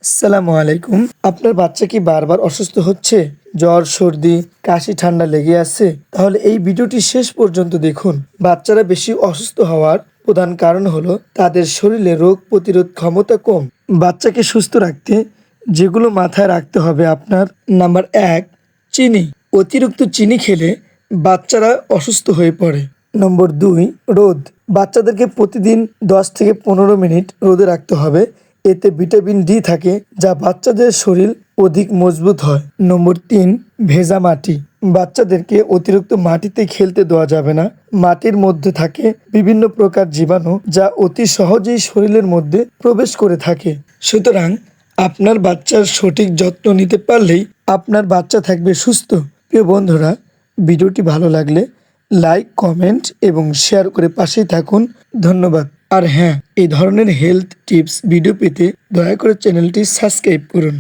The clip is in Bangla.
আসসালামু আলাইকুম। আপনার বাচ্চা কি বারবার অসুস্থ হচ্ছে? জ্বর, সর্দি, কাশি, ঠান্ডা লেগে আছে? তাহলে এই ভিডিওটি শেষ পর্যন্ত দেখুন। বাচ্চারা বেশি অসুস্থ হওয়ার প্রধান কারণ হলো তাদের শরীরে রোগ প্রতিরোধ ক্ষমতা কম। বাচ্চাকে সুস্থ রাখতে যেগুলো মাথায় রাখতে হবে আপনার: নাম্বার ১, চিনি। অতিরিক্ত চিনি খেলে বাচ্চারা অসুস্থ হয়ে পড়ে। নম্বর ২, রোদ। বাচ্চাদেরকে প্রতিদিন ১০ থেকে ১৫ মিনিট রোদে রাখতে হবে। এতে ভিটামিন ডি থাকে, যা বাচ্চাদের শরীর অধিক মজবুত হয়। নম্বর ৩, ভেজা মাটি। বাচ্চাদেরকে অতিরিক্ত মাটিতে খেলতে দেওয়া যাবে না। মাটির মধ্যে থাকে বিভিন্ন প্রকার জীবাণু, যা অতি সহজেই শরীরের মধ্যে প্রবেশ করে থাকে। সুতরাং আপনার বাচ্চার সঠিক যত্ন নিতে পারলেই আপনার বাচ্চা থাকবে সুস্থ। প্রিয় বন্ধুরা, ভিডিওটি ভালো লাগলে লাইক, কমেন্ট এবং শেয়ার করে পাশেই থাকুন। ধন্যবাদ। আর হ্যাঁ, এই ধরনের হেলথ টিপস ভিডিও পেতে দয়া করে চ্যানেলটি সাবস্ক্রাইব করুন।